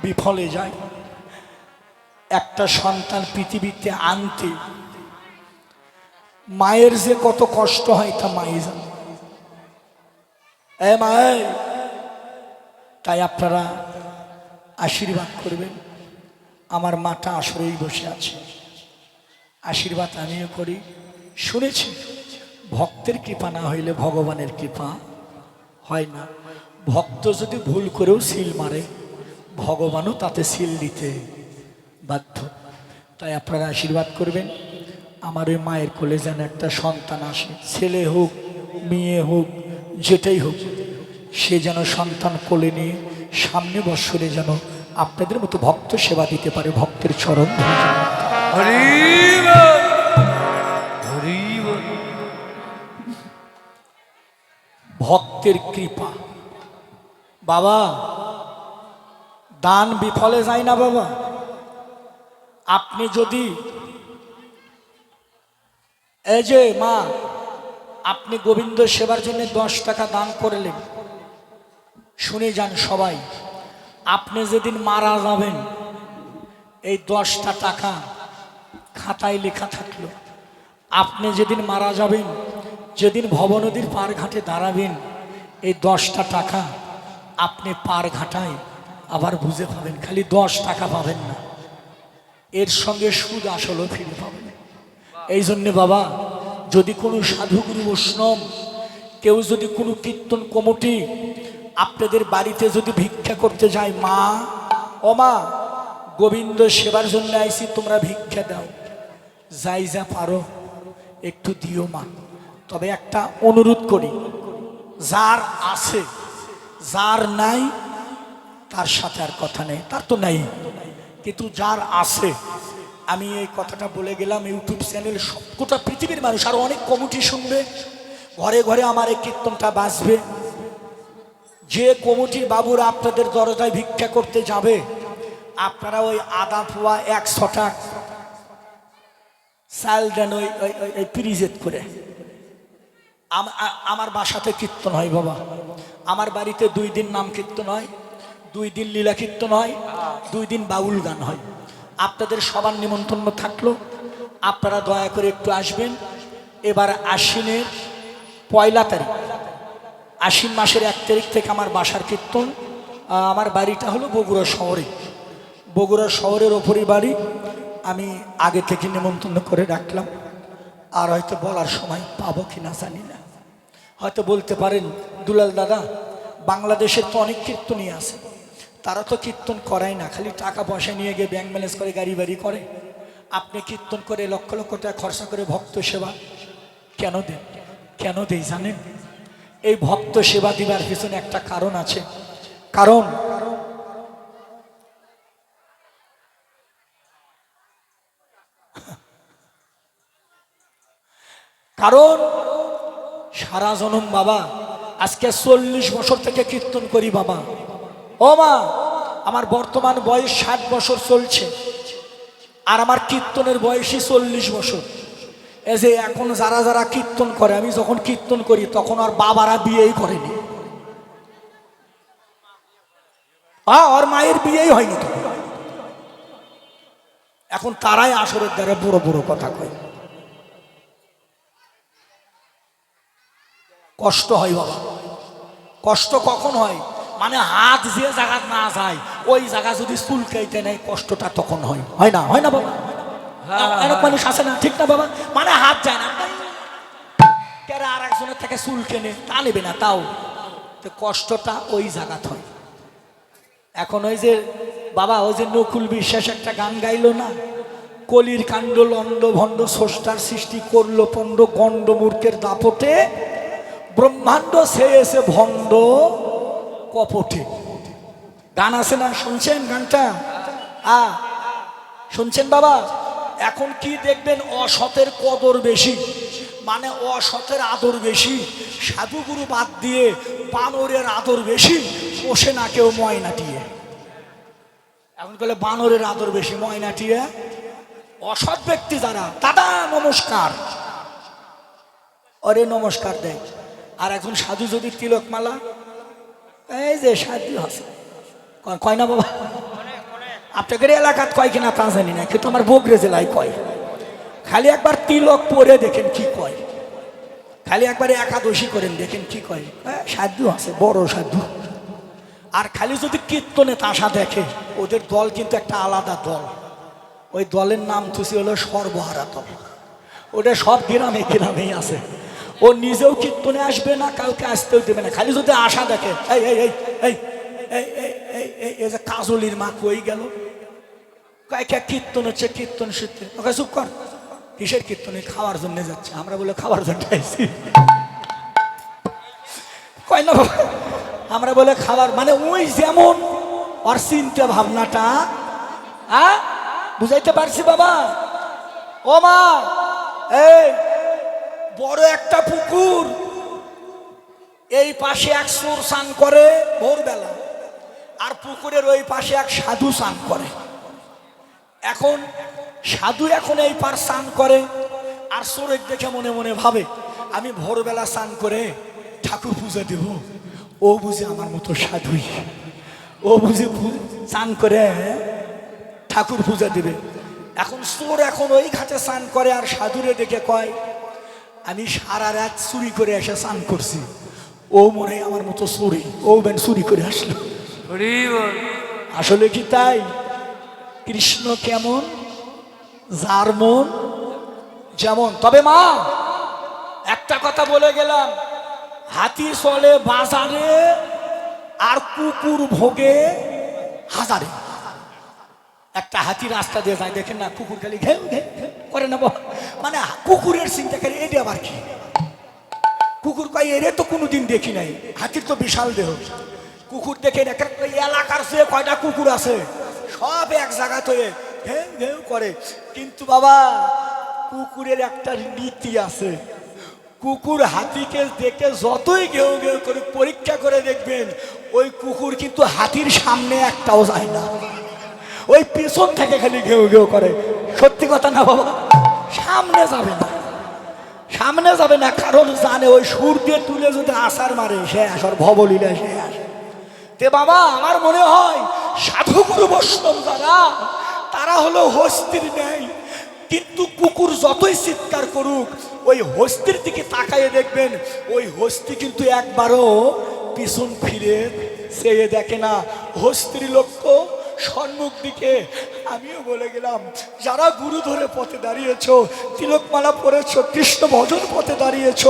বিফলে যায়। একটা সন্তান পৃথিবীতে আনতে মায়ের যে কত কষ্ট হয় তা মাই জানে। মাই, তাই আপনারা আশীর্বাদ করবেন। আমার মাটা আসরেই বসে আছে, আশীর্বাদ আমিও করি। শুনেছি ভক্তের কৃপা না হইলে ভগবানের কৃপা হয় না। ভক্ত যদি ভুল করেও সিল মারে, ভগবানও তাতে সিল দিতে বাধ্য। তাই আপনারা আশীর্বাদ করবেন আমার ওই মায়ের কোলে যেন একটা সন্তান আসে, ছেলে হোক মেয়ে হোক যেটাই হোক, সে যেন সন্তান কোলে নিয়ে সামনে বৎসরে যেন আপনাদের মতো ভক্ত সেবা দিতে পারে। ভক্তের চরণ ভক্তের কৃপা। বাবা, দান বিফলে যায় না বাবা। আপনি যদি এই যে মা, আপনি গোবিন্দ সেবার জন্য 10 টাকা দান করলেন, শুনে যান সবাই, আপনি যেদিন মারা যাবেন এই 10টা টাকা খাতায় লেখা থাকলো। আপনি যেদিন মারা যাবেন, যেদিন ভবনদীর পার ঘাটে দাঁড়াবেন, এই 10টা টাকা আপনি পার ঘাটায় আবার বুঝে পাবেন। খালি 10 টাকা পাবেন না, এর সঙ্গে সুদ আসলও ফিরে পাবেন। এই জন্যে বাবা, যদি কোনো সাধুগুরু বৈষ্ণব, কেউ যদি কোনো কীর্তন কমিটি আপনাদের বাড়িতে যদি ভিক্ষা করতে যায়, মা ও মা, গোবিন্দ সেবার জন্য আইসি, তোমরা ভিক্ষা দাও, যাই যা পারো একটু দিও মা। তবে একটা অনুরোধ করি, যার আছে, যার নাই তার সাথে আর কথা নেই, তার তো নাই, কিন্তু যার আছে, আমি এই কথাটা বলে গেলাম, ইউটিউব চ্যানেল সবকটা পৃথিবীর মানুষ, আর অনেক কমিটি শুনবে, ঘরে ঘরে আমার এই কীর্তনটা বাজবে। যে কমিটির বাবুরা আপনাদের দরজায় ভিক্ষা করতে যাবে, আপনারা ওই আদা পোয়া 100 টাকা চাল দেন, ওই পিরিজেত করে। আমার বাসাতে কীর্তন হয় বাবা, আমার বাড়িতে 2 দিন নাম কীর্তন হয়, 2 দিন লীলা কীর্তন হয়, 2 দিন বাউল গান হয়। আপনাদের সবার নিমন্ত্রণ থাকলো, আপনারা দয়া করে একটু আসবেন। এবার আশ্বিনের 1 তারিখ, আশ্বিন মাসের 1 তারিখ থেকে আমার বাসার কীর্তন। আমার বাড়িটা হলো বগুড়া শহরে, বগুড়া শহরের ওপরই বাড়ি। আমি আগে থেকে নিমন্ত্রণ করে রাখলাম, আর হয়তো বলার সময় পাবো কিনা জানি না। হয়তো বলতে পারেন, দুলাল দাদা, বাংলাদেশের তো অনেক কীর্তনই আছে, তারা তো কীর্তন করায় না, খালি টাকা পয়সা নিয়ে গিয়ে ব্যাংক ব্যালেন্স করে গাড়ি বাড়ি করে। আপনি কীর্তন করে লক্ষ লক্ষ টাকা খরচা করে ভক্ত সেবা কেন দেন? কেন দেই জানেন? এই ভক্ত সেবা দিবার পিছনে একটা কারণ আছে। কারণ কারণ সারা জনম বাবা, আজকে 40 বছর থেকে কীর্তন করি বাবা। ও মা, আমার বর্তমান বয়স 60 বছর চলছে, আর আমার কীর্তনের বয়সই 40 বছর। এই যে এখন যারা যারা কীর্তন করে, আমি যখন কীর্তন করি তখন আর বাবারা বিয়েই করেনি, ওর মায়ের বিয়েই হয়নি তো, এখন তারাই আসরের দ্বারা বড় বড় কথা কয়। কষ্ট হয় বাবা। কষ্ট কখন হয়? মানে হাত যে জায়গা না যায়, ওই জায়গা যদি চুলকাইতে নেয়, কষ্টটা তখন হয়। হয় না? হয় না বাবা? অনেক মানুষ আছে না, ঠিক না বাবা? মানে হাত যায় না, আর একজনের থেকে চুল কেনে, তা নেবে না, তাও কষ্টটা ওই জায়গা হয়। এখন ওই যে বাবা, ওই যে নকুল বিশ্বাস একটা গান গাইলো না, কলির কাণ্ড লন্ড ভণ্ড, স্রষ্টার সৃষ্টি করলো পণ্ড, গণ্ড মূর্খের দাপটে ব্রহ্মাণ্ড ছেয়েছে ভণ্ড কপটে। গান আছে না, শুনছেন গানটা? শুনছেন বাবা? এখন কি দেখবেন, অসতের কদর বেশি, মানে অসতের আদর বেশি, সাধুগুরু বাদ দিয়ে বানরের আদর বেশি, বসে না কেউ ময়নাটিয়ে। এখন বলে বানরের আদর বেশি, ময়নাটিয়ে। অসৎ ব্যক্তি যারা, দাদা নমস্কার, অরে নমস্কার দেয়। আর একজন সাধু যদি তিলকমালা, এই যে সাধু আছে, কয় না বাবা? আপনাদের এলাকাত কয় কিনা তা জানি না, কিন্তু আমার বগুড়া জেলায় কয়। খালি একবার তিলক পরে দেখেন কি কয়, খালি একবার একাদশী করেন দেখেন কি কয়। সাধু আছে, বড় সাধু। আর খালি যদি কীর্তনে তাসা দেখে, ওদের দল কিন্তু একটা আলাদা দল। ওই দলের নাম থুসি হলো সর্বহারা দল। ওটা সব গ্রামে গ্রামেই আছে। ও নিজেও কীর্তনে আসবে না, কাউকে আসতেও দেবে না, খালি যদি আশা দেখে। এই এই এই এই এই এই এই যে কাজলির মা কই গেল, কীর্তন হচ্ছে, কীর্তন শিখতে। ওকে চুপ কর, কিসের কীর্তনে? খাওয়ার জন্য যাচ্ছে। আমরা বলে খাওয়ার জন্য আইছি। কয় না বাবা, আমরা বলে খাবার মানে ওই যেমন ওর চিন্তা ভাবনাটা, বুঝাইতে পারছি বাবা? ও মা, এই বড় একটা পুকুর, এই পাশে এক চোর স্নান করে ভোরবেলা, আর পুকুরের ওই পাশে এক সাধু স্নান করে। এখন সাধু এখন এই পার স্নান করে, আর চোরের দেখে মনে মনে ভাবে আমি ভোরবেলা স্নান করে ঠাকুর পূজা দেব। ও বুঝে আমার মতো সাধুই, ও বুঝে স্নান করে ঠাকুর পূজা দেবে। এখন চোর এখন ওই ঘাটে স্নান করে, আর সাধুরে দেখে কয় আমি সারা রাত চুরি করে এসে স্নান করছি। ও মনে হয় আমার মতো চুরি, ও বেন চুরি করে আসলো। আসলে কি তাই? কৃষ্ণ কেমন, যার মন যেমন। তবে মা, একটা কথা বলে গেলাম, হাতি চলে বাজারে আর কুকুর ভোগে হাজারে। একটা হাতি রাস্তা দিয়ে যায়, দেখেন না, কুকুর খালি ঘেউ ঘেউ করে নেব, মানে কুকুরের চিন্তা করে এটা আবার কি? কুকুর কয় এরে তো কোনোদিন দেখি নাই, হাতির তো বিশাল দেহ। কুকুর দেখে এলাকার সে কয়টা কুকুর আছে সব এক জায়গাতে ঘেউ ঘেউ করে। কিন্তু বাবা, কুকুরের একটা নীতি আছে। কুকুর হাতিকে দেখে যতই ঘেউ ঘেউ করে পরীক্ষা করে দেখবেন, ওই কুকুর কিন্তু হাতির সামনে একটাও যায় না, ওই পিছন থেকে খালি ঘেউ ঘেউ করে। সত্যি কথা না বাবা? সামনে যাবে না, সামনে যাবে না, কারণ জানে ওই সুর দিয়ে তুলে যদি আসার মারে সে আসর ভবলীলা সে আসে। তে বাবা, আমার মনে হয় সাধুগুরু বৈষ্ণব যারা, তারা হলো হস্তির ন্যায়। কিন্তু কুকুর যতই চিৎকার করুক, ওই হস্তির দিকে তাকাইয়ে দেখবেন ওই হস্তি কিন্তু একবারও পিছন ফিরে চেয়ে দেখে না। হস্তির লক্ষ্য সম্মুখ দিকে। আমিও বলে গেলাম, যারা গুরু ধরে পথে দাঁড়িয়েছ, তিলকমালা পরেছ, কৃষ্ণ ভজন পথে দাঁড়িয়েছ,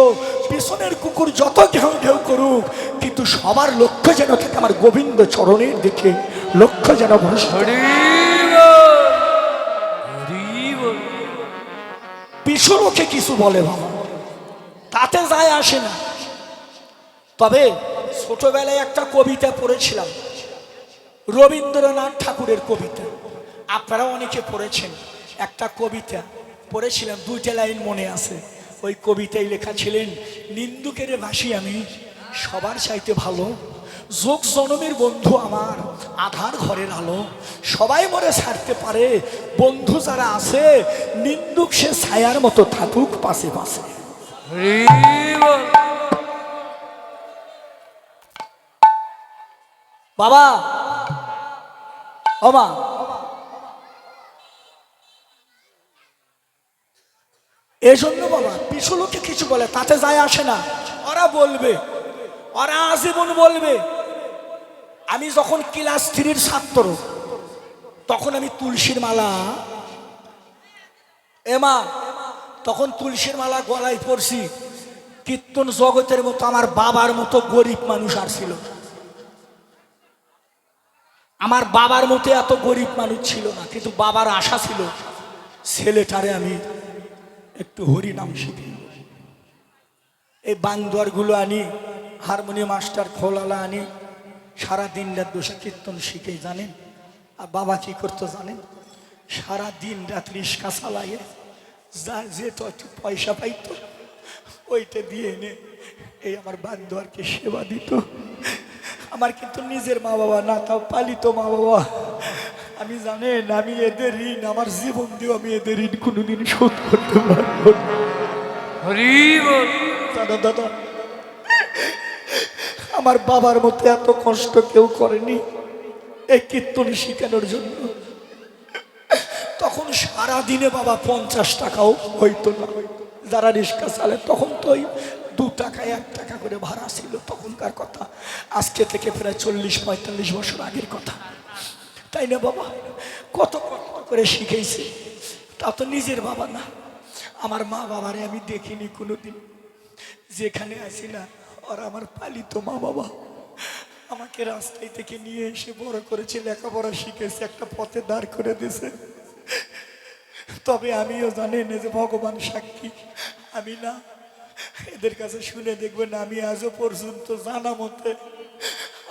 পিছনের কুকুর যত ঘেউ ঘেউ করুক, কিন্তু সবার লক্ষ্য যেন থাকে আমার গোবিন্দ চরণের দিকে, লক্ষ্য যেন পিছু লোকে কিছু বলে বাবা, তাতে যায় আসে না। তবে ছোটবেলায় একটা কবিতা পড়েছিলাম, রবীন্দ্রনাথ ঠাকুরের কবিতা। আপনারা অনেকে পড়েছেন। একটা কবিতা পড়েছিলাম, দুইটা লাইন মনে আছে। ওই কবিতায় লেখা ছিলেন, নিন্দুকের ভাসি আমি সবার চাইতে ভালো, যোগ জনমের বন্ধু আমার আধার ঘরের আলো, সবাই মরে ছাড়তে পারে, বন্ধু যারা আছে নিন্দুক সে ছায়ার মতো থাকুক পাশে পাশে। বাবা, ওমা, এই জন্য বাবা পিছু লোকে কিছু বলে তাতে যায় আসে না। ওরা বলবে, ওরা আজীবন বলবে। আমি যখন ক্লাস 3-র ছাত্র, তখন আমি তুলসীর মালা, এমা তখন তুলসীর মালা গলায় পড়ছি। কীর্তন জগতের মতো আমার বাবার মতো গরিব মানুষ আর ছিল, আমার বাবার মতো এত গরিব মানুষ ছিল না। কিন্তু বাবার আশা ছিল ছেলেটারে আমি একটু হরিনাম শিখি। এই বাংদুয়ারগুলো আনি, হারমোনিয়াম মাস্টার খোলালা আনি, সারা দিন রাত বসে কীর্তন শিখে। জানেন আর বাবা কি করতো জানেন? সারা দিন রাত রিক্সা চালাইয়ে যা যেত একটু পয়সা পাইতো, ওইটা দিয়ে এনে এই আমার বাংদুয়ারকে সেবা দিত। আমার কিন্তু নিজের মা বাবা না, তাও পালিত মা বাবা। আমি জানেন, আমি এদের ঋণ আমার জীবন দিয়ে আমি এদের ঋণ কোনোদিন শোধ করতে পারবো না। দাদা, আমার বাবার মতো এত কষ্ট কেউ করেনি এই কীর্তন শিখানোর জন্য। সারা দিনে বাবা 50 টাকাও হইতো না। যারা রিক্সা চালে তখন তো ওই 2 টাকা 1 টাকা করে ভাড়া ছিল তখনকার কথা, আজকে থেকে প্রায় 40-45 বছর আগের কথা, তাই না বাবা? কত কষ্ট করে শিখেছে, তা তো নিজের বাবা না। আমার মা বাবারে আমি দেখিনি কোনোদিন, যেখানে আসি না ওরা আমার পালিত মা বাবা। আমাকে রাস্তায় থেকে নিয়ে এসে বড় করেছে, লেখাপড়া শিখেছে, একটা পথে দাঁড় করে দিয়েছে। তবে আমিও জানি না যে ভগবান সাক্ষী, আমি না এদের কাছে শুনে দেখবেন, আমি আজও পর্যন্ত জানা মতে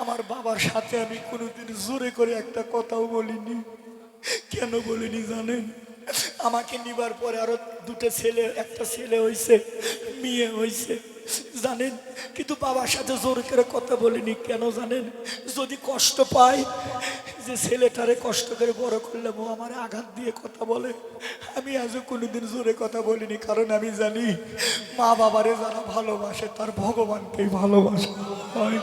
আমার বাবার সাথে আমি কোনোদিন জোরে করে একটা কথাও বলিনি। কেন বলিনি জানেন? আমাকে নিবার পরে আরো 2টা ছেলে, একটা ছেলে হয়েছে, মেয়ে হয়েছে জানেন, কিন্তু বাবার সাথে জোর করে কথা বলিনি। কেন জানেন? যদি কষ্ট পাই, যে ছেলেটারে কষ্ট করে বড় করলাম ও আমার আঘাত দিয়ে কথা বলে, আমি আজও কোনোদিন জোরে কথা বলিনি। কারণ আমি জানি মা বাবারে যারা ভালোবাসে তার ভগবানকেই ভালোবাসে হয়।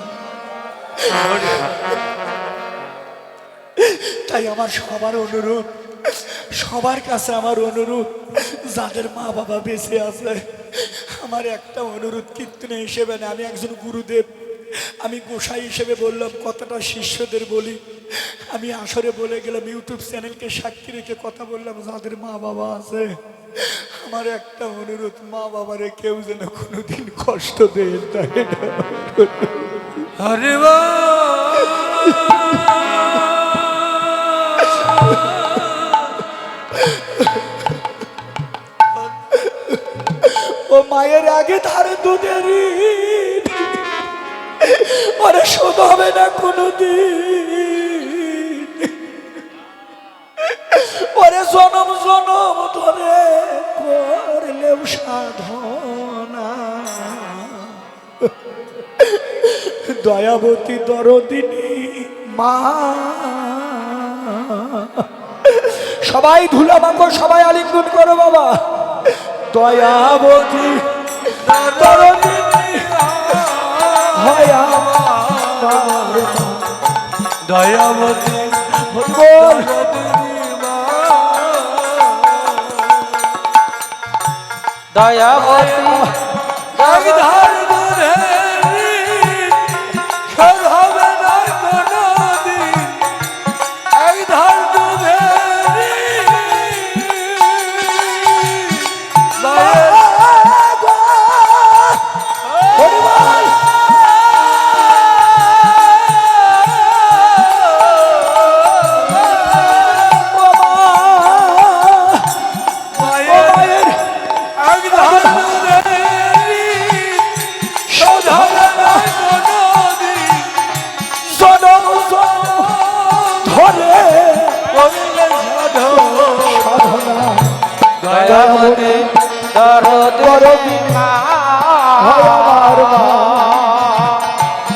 তাই আমার সবার অনুরোধ, সবার কাছে আমার অনুরোধ, যাদের মা বাবা বেঁচে আছে, আমার একটা অনুরোধ, কীর্তনে হিসেবে না, আমি একজন গুরুদেব, আমি গোসাই হিসেবে বললাম, কথাটা শিষ্যদের বলি। আমি আসরে বলে গেলাম, ইউটিউব চ্যানেলকে সাক্ষী রেখে কথা বললাম, যাদের মা বাবা আছে, আমার একটা অনুরোধ, মা বাবারে কেউ যেন কোনোদিন কষ্ট দেয় না। আরে ও মায়ের আগে ধারে দুধের ওরে শোধ হবে না কোনোদিন, ওরে জনম জনম ধরে করলেও সাধনা। দয়াবতী দরদিনী মা, সবাই ধুলা মাখো, সবাই আলিঙ্গন করো বাবা। দয়াবতী দরদিনী হয় আমার দয়াবতী বল, দয়াবতী ধার ধরে শোধ হবে না কোনোদিন, এক ধার ধরে দয়াবতী দরদিনী মা,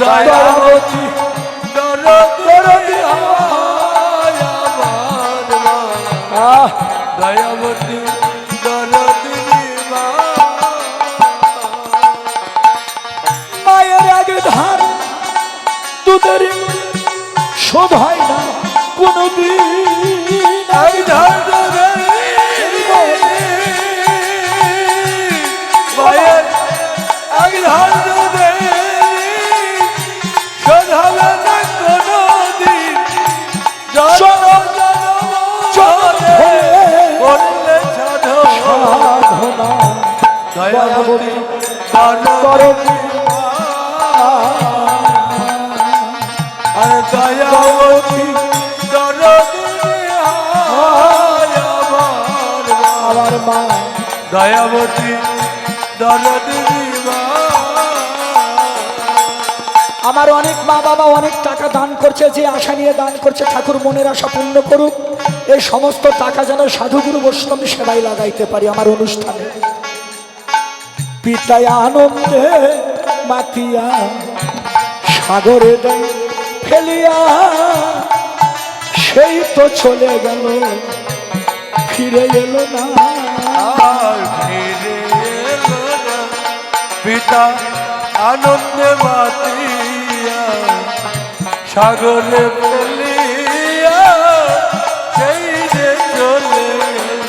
দয়াবতী দরদিনী দয়াবতী দরদিনী মা। মায়ের আগে ধার দুধের শোধ হয় না কোনোদিন, এক ধার ধরে মায়ের এক ধার ধরে শোধ হবে না কোনোদিন, জনম জনম করলে সাধনা। দয়াবতী দরদিনী আর দয়াবতী দরদিনী আমার মা, দয়াবতী দরদিনী মা। আমার অনেক মা বাবা অনেক টাকা দান করছে, যে আশা নিয়ে দান করছে ঠাকুর মনের আশা পূর্ণ করুক। এই সমস্ত টাকা যেন সাধুগুরু বৈষ্ণব সেবাই লাগাইতে পারি আমার অনুষ্ঠানে। পিতায় আনন্দে মাতিয়া সাগরে দেয় ফেলিয়া, সেই তো চলে গেল ফিরে এলো না, আর ফিরে এলো না। পিতা আনন্দে মাতিয়া সাগরে ফেলিয়া, সেই যে চলে গেল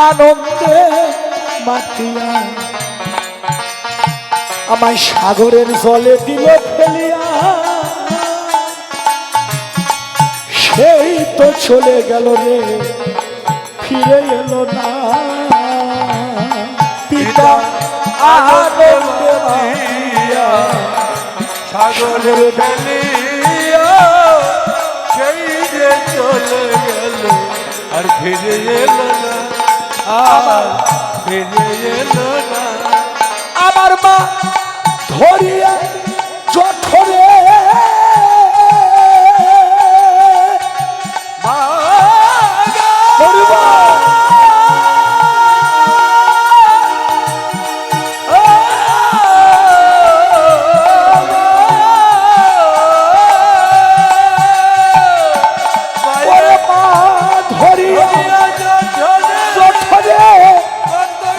আনন্দে মাতিয়া আমায় সাগরের জলে দিল ফেলিয়া সেই তো চলে গেল রে ফিরে এলো না পিতা আনন্দে মাতিয়া সাগরের ফেলিয়া সেই যে চলে গেল আর ফিরে এলো না আর ফিরে এলো না আমার মা ধরিয়া জঠরে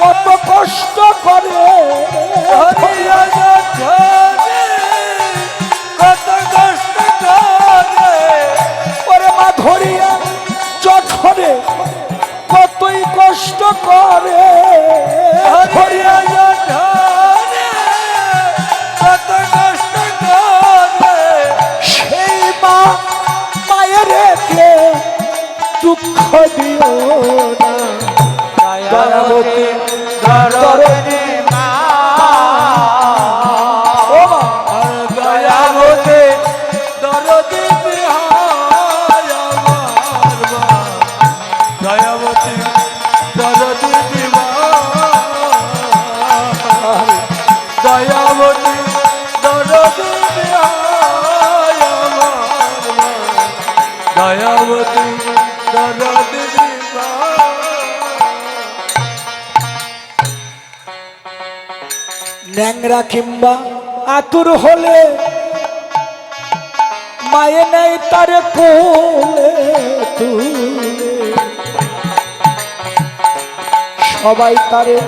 কত কষ্ট করে কত কষ্ট করে ওরে মা ধরিয়া জঠরে কতই কষ্ট করে ধরিয়া জঠরে কত কষ্ট করে সেই মা মায়ের কে দুঃখ দিও না দয়াবতী দরদি মা ও মা দয়াবতী দরদি বিহার আমার মা দয়াবতী দরদি বিহার দয়াবতী দরদি বিহার আমার মা দয়াবতী দরদি বিহার ন্যাংরা কিংবা আতুর হলে মায়ে নেই তার কোলে তুলে সবাই তারে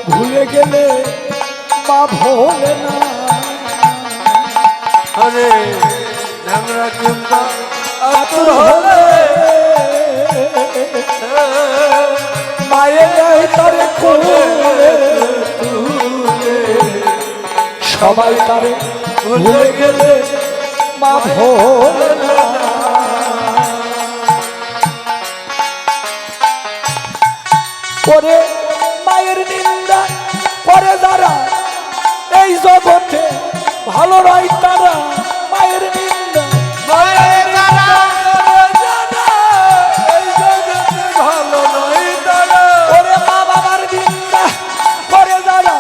ভুলে গেলে মা ভোলে না আরে ন্যাংরা কিংবা আতুর হলে মায়ে নেই তার কোলে সবাই তারে ভুলে গেলে মা ভোলে না করে মায়ের নিন্দা করে যারা এই জগতে ভালো নয় তারা মায়ের নিন্দা মায়ের নানা জানা এই জগতে ভালো নয় তারা করে মা বাবার নিন্দা করে যারা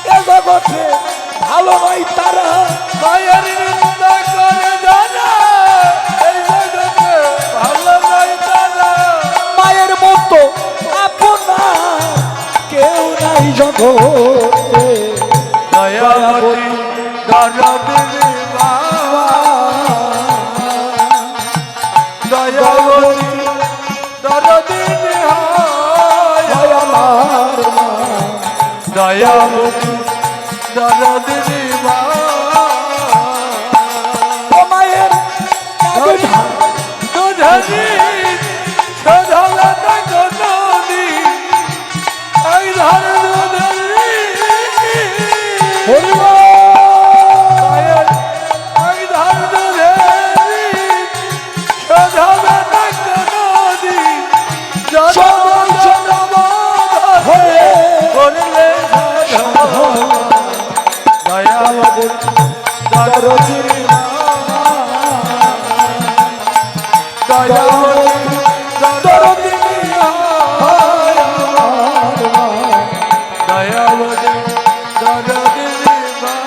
এ জগতে ভালো নয় তারা মায়ের নিন্দা করে জানা এই জগতে ভালো নয় তারা মায়ের মতো আপনার কেউ নাই জগতে দয়াবতী দরদি মা দয়াবতী দরদি বিহার আমার মা দয়াবতী দরদি মা ও মায়ের দুধনি শোধলা নদী এই ধর দুধনি হরিব মায়ের এই ধর দুধনি শোধলা নদী জনম জনম ধরে করলে দয়াবতী দরদি মা দয়াবতী দরদি বিহার দয়াবতী দরদি বিহার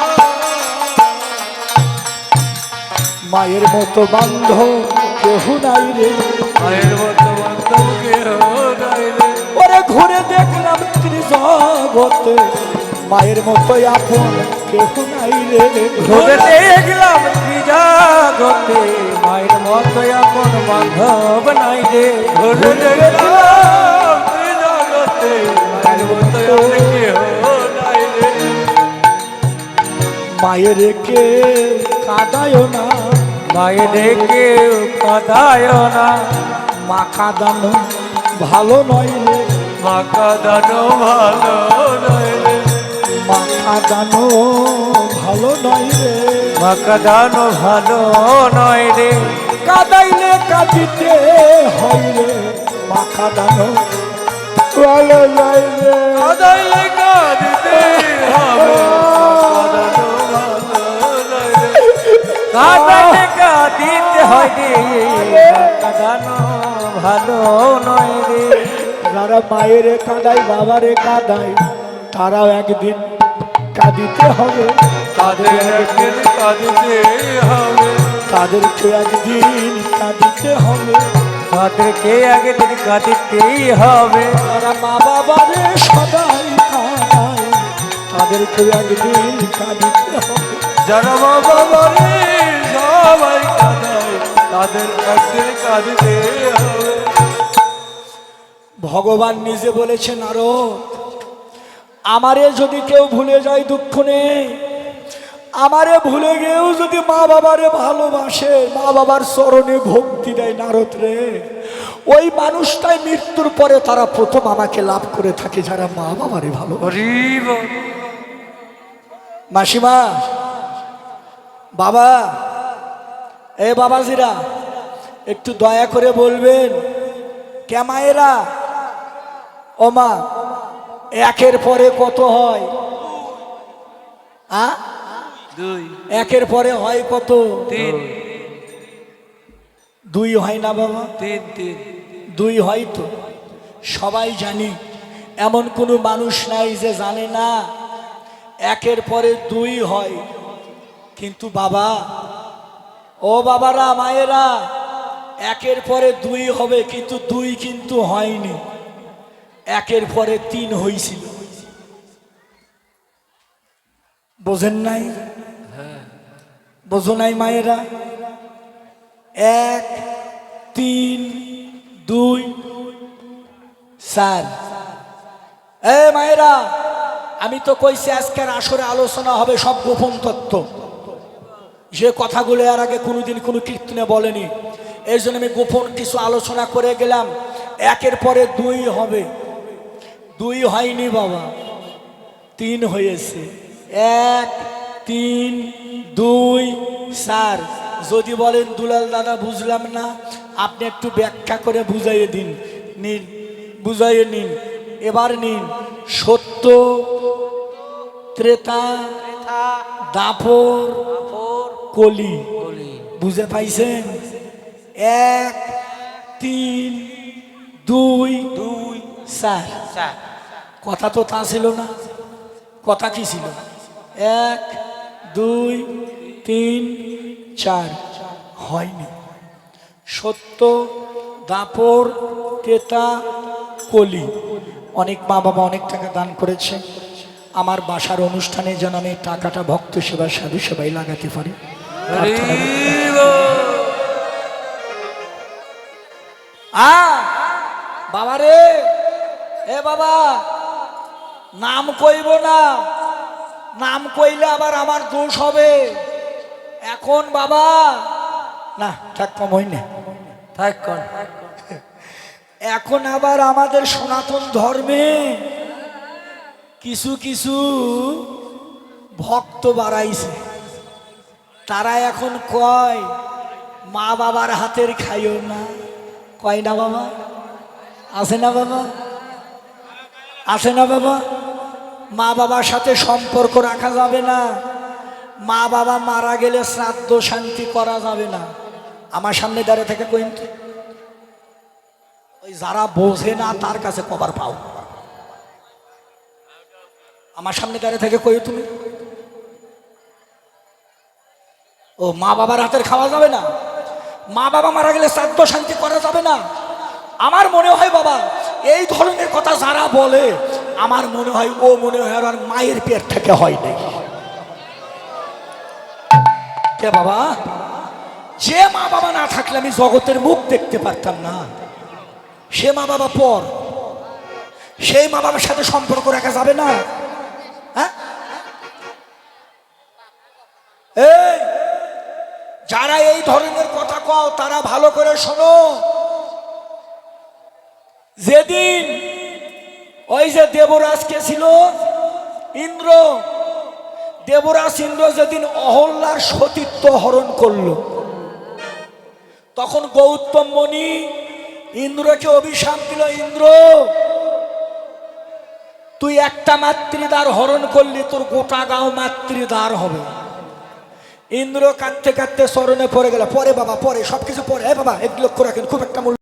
মায়ের মতো বান্ধব কেহ নাই রে মায়ের মতো বান্ধব কেহ নাই রে ওরে ঘুরে দেখলাম ত্রিজগতে মায়ের মতো আপন কেহ নাই রে ঘুরে দেখলাম ত্রিজগতে মায়ের মতো আপন বান্ধব নাই রে ঘুরে দেখলাম ত্রিজগতে মায়ের মতো আপন কেহ নাই রে মায়ের কে কাঁদায় না মায়ের কেউ কাঁদায় না মা কাঁদানো ভালো নয় রে মা কাঁদানো ভালো নয় রে, মা কাঁদানো ভালো নয় রে, মা কাঁদানো ভালো নয় রে, কাঁদাইলে কাঁদিতে হয় রে, মা কাঁদানো ভালো নয় রে। কাঁদাইলে কাঁদিতে হবে, কাঁদানো ভালো নয় রে, কাঁদাইলে কাঁদিতে হয় রে, কাঁদানো ভালো নয় রে। যারা মায়ের কাঁদায় বাবারে কাঁদায় তারাও একদিন কাঁদিতে হবে, তাদের একদিন কাঁদিতে হবে, তাদেরকে একদিন কাঁদিতে হবে। তাদেরকে একদিন কাঁদিতেই হবে। যারা মা বাবারে সদাই কাঁদায় তাদেরকে একদিন কাঁদিতে হবে। যারা মা বাবারে সবাই কাঁদায় তাদের একদিন কাঁদিতে হবে। ভগবান নিজে বলেছেন নারদ, আমারে যদি কেউ ভুলে যায় দুঃখ নেই, আমারে ভুলে গিয়েও যদি মা বাবারে ভালোবাসে, মা বাবার চরণে ভক্তি দেয় নারদ রে, ওই মানুষটাই মৃত্যুর পরে তারা প্রথম আমাকে লাভ করে থাকে, যারা মা বাবারে ভালোবাসে। হরি বল। মাসিমা, বাবা, এ বাবাজিরা একটু দয়া করে বলবেন, কে মায়েরা, ও মা, একের পরে কত হয়? দুই, একের পরে হয় কত? তিন, দুই হয় না বাবা? তিন, তিন। দুই হয় তো, সবাই জানি, এমন কোনো মানুষ নাই যে জানে না একের পরে দুই হয়। কিন্তু বাবা, ও বাবারা, মায়েরা, একের পরে দুই হবে, কিন্তু দুই কিন্তু হয়নি, একের পরে তিন হয়েছিল। বোঝেন নাই? বোঝো নাই মায়েরা? এক, তিন, দুই, চার। এ মায়েরা, আমি তো কইছি আজকের আসরে আলোচনা হবে সব গোপন তত্ত্ব, যে কথাগুলো এর আগে কোনোদিন কোনো কীর্তনে বলেনি। এই জন্য আমি গোপন কিছু আলোচনা করে গেলাম। একের পরে দুই হবে, দুই হয়নি বাবা, তিন হয়েছে। এক, তিন, দুই, চার। যদি বলেন দুলাল দাদা বুঝলাম না, আপনি একটু ব্যাখ্যা করে বুঝাইয়ে দিন। নিন, বুঝাইয়ে নিন, এবার নিন। সত্য, ত্রেতা, দাপর, কলি। বুঝে পাইছেন? এক, তিন, দুই, চার। কথা তো তা ছিল না, কথা কি ছিল? এক, দুই, তিন, চার। হয়নি। সত্য, দাপর, তেতা, কলি। অনেক মা বাবা অনেক টাকা দান করেছে, আমার বাসার অনুষ্ঠানে যেন আমি টাকাটা ভক্ত সেবা, সাধু সেবাই লাগাতে পারি। প্রার্থনা বাবা রে, এ বাবা, নাম কইব না, নাম কইলে আবার আমার দোষ হবে। এখন বাবা না থাক, কম হই না, থাক কোন। এখন আবার আমাদের সনাতন ধর্মে কিছু কিছু ভক্ত বাড়াইছে। তারা এখন কয় মা বাবার হাতের খাইও না। কয় না বাবা? আছে না বাবা? আছে না বাবা? মা বাবার সাথে সম্পর্ক রাখা যাবে না, মা বাবা মারা গেলে শ্রাদ্ধ শান্তি করা যাবে না। আমার সামনে দাঁড়িয়ে থেকে কইন তো, ওই যারা বোঝে না তার কাছে কবার পাও। আমার সামনে দাঁড়িয়ে থেকে কই তুমি, ও মা বাবার হাতের খাওয়া যাবে না, মা বাবা মারা গেলে শ্রাদ্ধ শান্তি করা যাবে না। আমার মনে হয় বাবা, এই ধরনের কথা যারা বলে, আমার মনে হয় ও মনে হয় আর মায়ের পেট থেকে হয় নাই। কে বাবা? যে মা বাবা না থাকলে আমি জগতের মুখ দেখতে পারতাম না, সে মা বাবা পর, সেই মা বাবার সাথে সম্পর্ক রাখা যাবে না? হ্যাঁ, এই যারা এই ধরনের কথা কও তারা ভালো করে শোনো। যেদিন ওই যে দেবরাজ কে ছিল ইন্দ্র, দেবরাজ ইন্দ্র যেদিন অহল্যার সতীত্ব হরণ করলো, তখন গৌতম মুনি ইন্দ্রকে অভিশাপ দিল, ইন্দ্র তুই একটা মাতৃদ্বার হরণ করলি, তোর গোটা গাঁও মাতৃদ্বার হবে। ইন্দ্র কাঁদতে কাঁদতে চরণে পড়ে গেল, পরে বাবা পরে, সবকিছু পরে, বাবা এগুলো লক্ষ্য রাখেন, খুব একটা মূল্য